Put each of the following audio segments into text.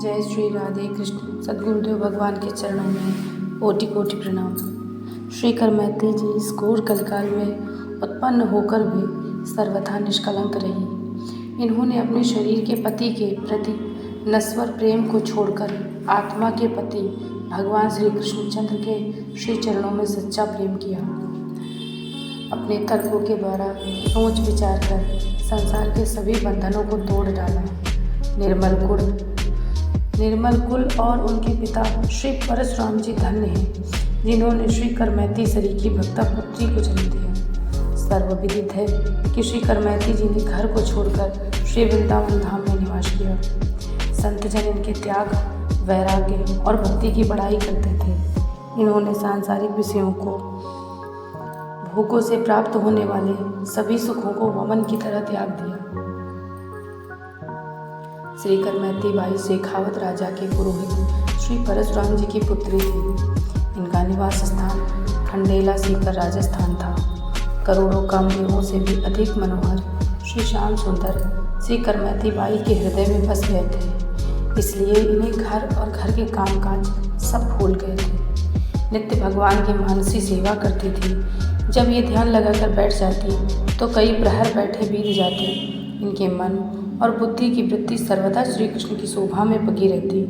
जय श्री राधे कृष्ण। सद्गुरुदेव भगवान के चरणों में कोटि कोटि प्रणाम। श्री करमैती जी इस घोर कलिकाल में उत्पन्न होकर भी सर्वथा निष्कलंक रही। इन्होंने अपने शरीर के पति के प्रति नश्वर प्रेम को छोड़कर आत्मा के पति भगवान श्री कृष्णचंद्र के श्री चरणों में सच्चा प्रेम किया। अपने तर्कों के द्वारा सोच विचार कर संसार के सभी बंधनों को तोड़ डाला। निर्मल कुल और उनके पिता श्री परशुराम जी धन्य हैं, जिन्होंने श्री करमैती सरी की भक्ता पुत्री को जन्म दिया। सर्वविदित है कि श्री करमैती जी ने घर को छोड़कर श्री वृंदावन धाम में निवास किया। संतजन इनके त्याग, वैराग्य और भक्ति की बड़ाई करते थे। इन्होंने सांसारिक विषयों को, भोगों से प्राप्त होने वाले सभी सुखों को वमन की तरह त्याग दिया। श्री करमैती बाई शेखावत राजा के पुरोहित श्री परशुराम जी की पुत्री थी। इनका निवास स्थान खंडेला सीकर राजस्थान था। करोड़ों कामदेवों से भी अधिक मनोहर श्री श्याम सुंदर श्री करमैती बाई के हृदय में बस गए थे। इसलिए इन्हें घर और घर के कामकाज सब भूल गए थे। नित्य भगवान की मानसी सेवा करती थी। जब ये ध्यान लगाकर बैठ जाती तो कई प्रहर बैठे बीत जाते। इनके मन और बुद्धि की वृत्ति सर्वदा श्री कृष्ण की शोभा में पकी रहती।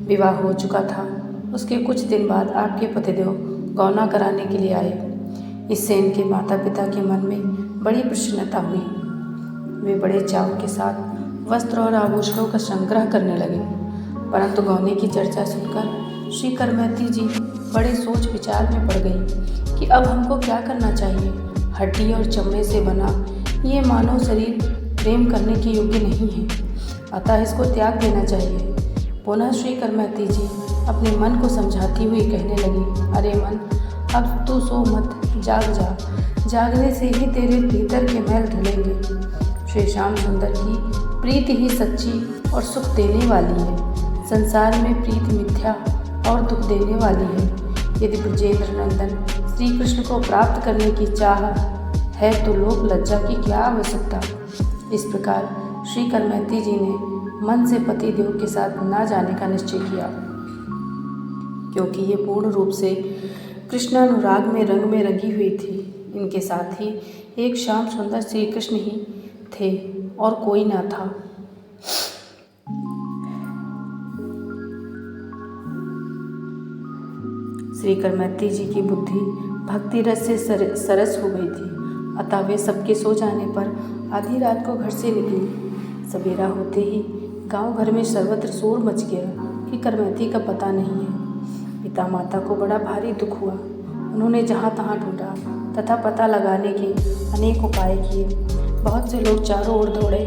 विवाह हो चुका था। उसके कुछ दिन बाद आपके पतिदेव गौना कराने के लिए आए। इससे इनके माता पिता के मन में बड़ी प्रसन्नता हुई। वे बड़े चाव के साथ वस्त्र और आभूषणों का संग्रह करने लगे। परंतु गौने की चर्चा सुनकर श्री करमैती जी बड़े सोच विचार में पड़ गई कि अब हमको क्या करना चाहिए। हड्डी और चमड़े से बना ये मानव शरीर प्रेम करने के योग्य नहीं है, अतः इसको त्याग देना चाहिए। पुनः श्री करमैती जी अपने मन को समझाती हुई कहने लगी, अरे मन, अब तू सो मत, जाग जा। जागने से ही तेरे भीतर के मैल धुलेंगे। श्री श्याम सुंदर की प्रीति ही सच्ची और सुख देने वाली है। संसार में प्रीति मिथ्या और दुख देने वाली है। यदि ब्रजेंद्र नंदन श्री कृष्ण को प्राप्त करने की चाह है तो लोक लज्जा की क्या आवश्यकता। इस प्रकार श्री करमैती जी ने मन से पति देव के साथ ना जाने का निश्चय किया, क्योंकि ये पूर्ण रूप से कृष्णानुराग में रंग में रंगी हुई थी। इनके साथ ही एक श्याम सुंदर श्री कृष्ण ही थे और कोई ना था। श्री करमैती जी की बुद्धि भक्ति रस से सरस हो गई थी। अतः वे सबके सो जाने पर आधी रात को घर से निकली। सवेरा होते ही गांव भर में सर्वत्र शोर मच गया कि करमैती का पता नहीं है। पिता माता को बड़ा भारी दुख हुआ। उन्होंने जहाँ तहाँ ढूंढा तथा पता लगाने के अनेक उपाय किए। बहुत से लोग चारों ओर दौड़े।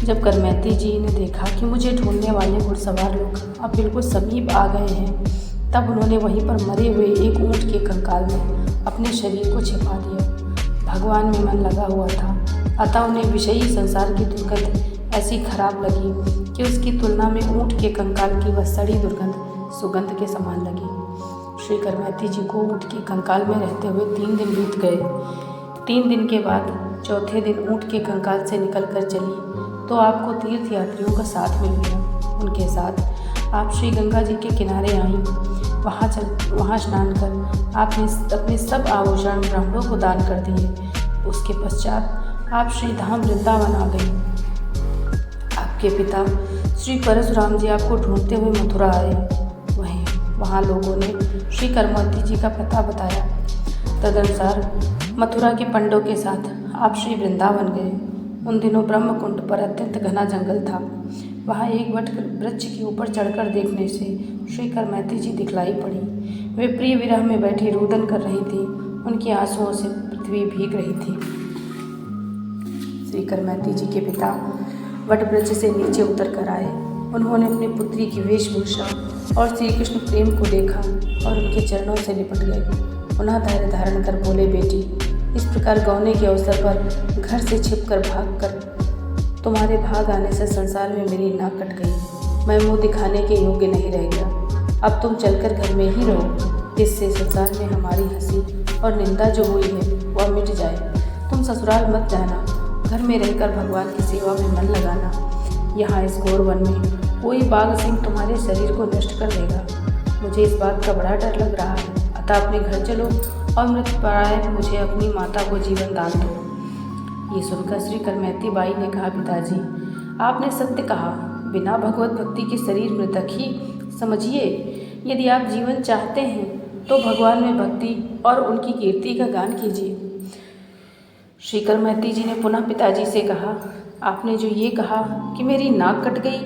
जब करमैती जी ने देखा कि मुझे ढूंढने वाले घुड़सवार लोग अब बिल्कुल समीप आ गए हैं, तब उन्होंने वहीं पर मरे हुए एक ऊँट के कंकाल में अपने शरीर को छिपा दिया। भगवान में मन लगा हुआ था, अतः उन्हें विषयी संसार की दुर्गंध ऐसी खराब लगी कि उसकी तुलना में ऊँट के कंकाल की वह सड़ी दुर्गंध सुगंध के समान लगी। श्री करमैती जी को ऊँट के कंकाल में रहते हुए 3 दिन बीत गए। 3 दिन के बाद चौथे दिन ऊँट के कंकाल से निकलकर चली तो आपको तीर्थ यात्रियों का साथ मिल गया। उनके साथ आप श्री गंगा जी के किनारे आईं। वहाँ स्नान कर आपने अपने सब आभूषण ब्राह्मणों को दान कर दिए। उसके पश्चात आप श्री धाम वृंदावन आ गई। आपके पिता श्री परशुराम जी आपको ढूंढते हुए मथुरा आए। वहाँ लोगों ने श्री करमैती जी का पता बताया। तदनुसार मथुरा के पंडों के साथ आप श्री वृंदावन गए। उन दिनों ब्रह्मकुंड पर अत्यंत घना जंगल था। वहाँ एक वट वृक्ष के ऊपर चढ़कर देखने से श्री करमैती जी दिखलाई पड़ी। वे प्रिय विरह में बैठी रुदन कर रही थी। उनकी आंसुओं से पृथ्वी भीग रही थी। श्री करमैती जी के पिता वट वृक्ष से नीचे उतर कर आए। उन्होंने अपनी पुत्री की वेशभूषा और श्री कृष्ण प्रेम को देखा और उनके चरणों से लिपट गए। पुनः धैर्य धारण कर बोले, बेटी, इस प्रकार गौने के अवसर पर घर से छिपकर भागकर तुम्हारे भाग आने से संसार में मेरी नाक कट गई। मैं मुँह दिखाने के योग्य नहीं रह गया। अब तुम चलकर घर में ही रहो, जिससे संसार में हमारी हंसी और निंदा जो हुई है वह मिट जाए। तुम ससुराल मत जाना, घर में रहकर भगवान की सेवा में मन लगाना। यहाँ इस घोर वन में कोई बाघ सिंह तुम्हारे शरीर को नष्ट कर देगा। मुझे इस बात का बड़ा डर लग रहा है, अतः अपने घर चलो और मृतप्राय मुझे अपनी माता को जीवन दान दो। ये सुनकर श्री करमैती बाई ने कहा, पिताजी आपने सत्य कहा, बिना भगवत भक्ति के शरीर मृतक ही समझिए। यदि आप जीवन चाहते हैं तो भगवान में भक्ति और उनकी कीर्ति का गान कीजिए। श्री करमैती जी ने पुनः पिताजी से कहा, आपने जो ये कहा कि मेरी नाक कट गई,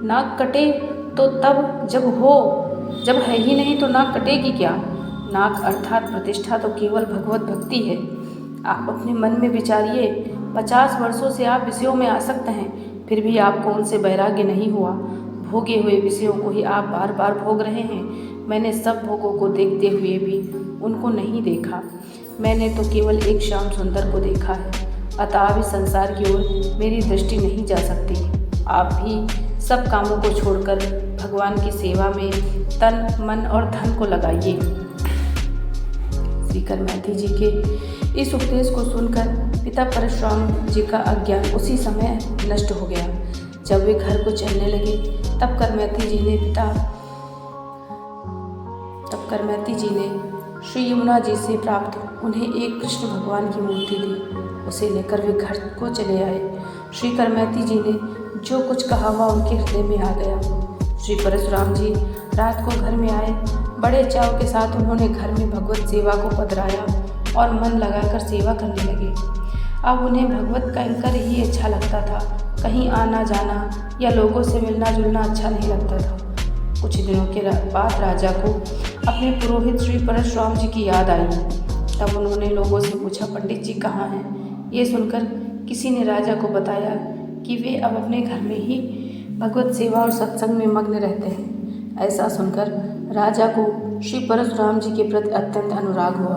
नाक कटे तो तब जब है ही नहीं तो नाक कटेगी क्या? नाक अर्थात प्रतिष्ठा तो केवल भगवत भक्ति है। आप अपने मन में विचारिए, 50 वर्षों से आप विषयों में आसक्त हैं, फिर भी आपको उनसे वैराग्य नहीं हुआ। भोगे हुए विषयों को ही आप बार बार भोग रहे हैं। मैंने सब भोगों को देखते हुए भी उनको नहीं देखा। मैंने तो केवल एक श्याम सुंदर को देखा है, अतः अब इस संसार की ओर मेरी दृष्टि नहीं जा सकती। आप भी सब कामों को छोड़कर भगवान की सेवा में तन मन और धन को लगाइए। श्री करमैती जी के इस उपदेश को सुनकर पिता परशुराम जी का अज्ञान उसी समय नष्ट हो गया। जब वे घर को चलने लगे तब करमैती जी ने श्री यमुना जी से प्राप्त उन्हें एक कृष्ण भगवान की मूर्ति दी। उसे लेकर वे घर को चले आए। श्री करमैती जी ने जो कुछ कहा वह उनके हृदय में आ गया। श्री परशुराम जी रात को घर में आए। बड़े चाव के साथ उन्होंने घर में भगवत सेवा को पधराया और मन लगाकर सेवा करने लगे। अब उन्हें भगवत कैंकर ही अच्छा लगता था, कहीं आना जाना या लोगों से मिलना जुलना अच्छा नहीं लगता था। कुछ दिनों के बाद राजा को अपने पुरोहित श्री परशुराम जी की याद आई। तब उन्होंने लोगों से पूछा, पंडित जी कहाँ हैं? ये सुनकर किसी ने राजा को बताया कि वे अब अपने घर में ही भगवत सेवा और सत्संग में मग्न रहते हैं। ऐसा सुनकर राजा को श्री परशुराम जी के प्रति अत्यंत अनुराग हुआ।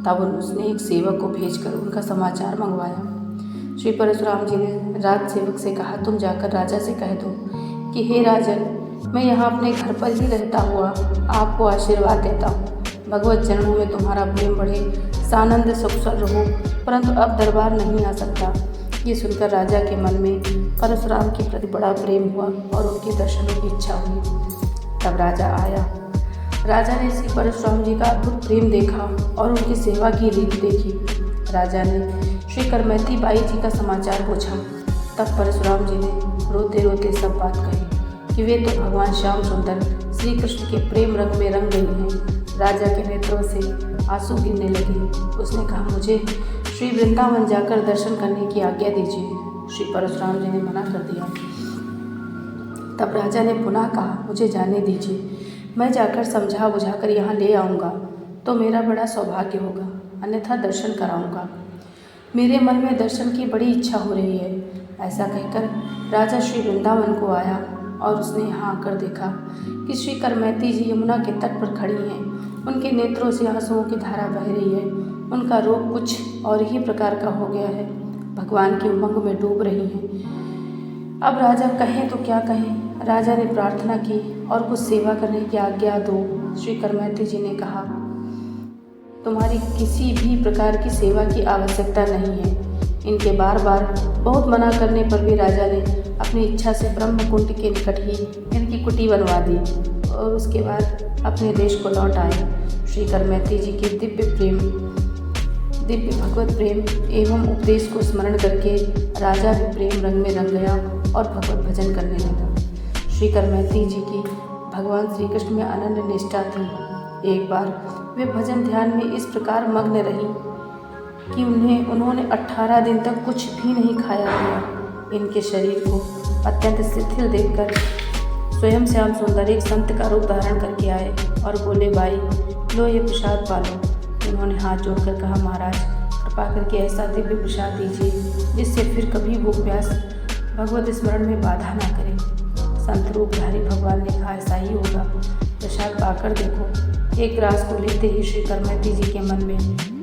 तब उसने एक सेवक को भेजकर उनका समाचार मंगवाया। श्री परशुराम जी ने राज सेवक से कहा, तुम जाकर राजा से कह दो कि हे राजन, मैं यहाँ अपने घर पर ही रहता हुआ आपको आशीर्वाद देता हूँ। भगवत चरणों में तुम्हारा प्रेम बढ़े, सानंद सुखसर रहो, परंतु अब दरबार नहीं आ सकता। ये सुनकर राजा के मन में परशुराम के प्रति बड़ा प्रेम हुआ और उनके दर्शनों की इच्छा हुई। तब राजा आया। राजा ने श्री परशुराम जी का अद्भुत प्रेम देखा और उनकी सेवा की रीति देखी। राजा ने श्री करमैती बाई जी का समाचार पूछा। तब परशुराम जी ने रोते रोते सब बात कही कि वे तो भगवान श्याम सुंदर श्री कृष्ण के प्रेम रंग में रंग गई हैं। राजा के नेत्रों से आंसू गिरने लगे। उसने कहा, मुझे श्री वृंदावन जाकर दर्शन करने की आज्ञा दीजिए। श्री परशुराम जी ने मना कर दिया। तब राजा ने पुनः कहा, मुझे जाने दीजिए, मैं जाकर समझा बुझाकर यहाँ ले आऊँगा तो मेरा बड़ा सौभाग्य होगा, अन्यथा दर्शन कराऊँगा। मेरे मन में दर्शन की बड़ी इच्छा हो रही है। ऐसा कहकर राजा श्री वृंदावन को आया और उसने यहाँ आकर देखा कि श्री करमैती जी यमुना के तट पर खड़ी हैं। उनके नेत्रों से आंसुओं की धारा बह रही है। उनका रूप कुछ और ही प्रकार का हो गया है। भगवान के उमंग में डूब रही हैं। अब राजा कहें तो क्या कहें। राजा ने प्रार्थना की और कुछ सेवा करने की आज्ञा दो। श्री करमैती जी ने कहा, तुम्हारी किसी भी प्रकार की सेवा की आवश्यकता नहीं है। इनके बार बार बहुत मना करने पर भी राजा ने अपनी इच्छा से ब्रह्म कुंड के निकट ही इनकी कुटी बनवा दी और उसके बाद अपने देश को लौट आए। श्री करमैती जी के दिव्य भगवत प्रेम एवं उपदेश को स्मरण करके राजा भी प्रेम रंग में रंग गया और भगवत भजन करने लगा। श्री करमैती जी की भगवान श्री कृष्ण में अनन्य निष्ठा थी। एक बार वे भजन ध्यान में इस प्रकार मग्न रही कि उन्होंने 18 दिन तक कुछ भी नहीं खाया पिया। इनके शरीर को अत्यंत शिथिल देखकर स्वयं श्याम सुंदर एक संत का रूप धारण करके आए और बोले, बाई लो ये प्रसाद पालो। उन्होंने हाथ जोड़कर कहा, महाराज कृपा करके ऐसा दिव्य प्रसाद दीजिए जिससे फिर कभी भूख प्यास भगवत स्मरण में बाधा ना करे। संत रूपधारी भगवान ने कहा, ऐसा ही होगा, प्रसाद पाकर देखो। एक ग्रास को लेते ही श्री करमैती जी के मन में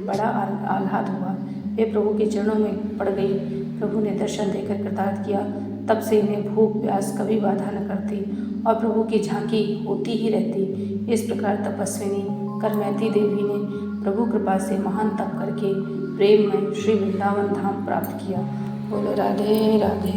बड़ा आह्लाद हुआ। वे प्रभु के चरणों में पड़ गई। प्रभु ने दर्शन देकर कृतार्थ किया। तब से इन्हें भूख प्यास कभी बाधा न करती और प्रभु की झांकी होती ही रहती। इस प्रकार तपस्विनी करमैती देवी ने प्रभु कृपा से महान तप करके प्रेम में श्री वृंदावन धाम प्राप्त किया। बोलो राधे राधे।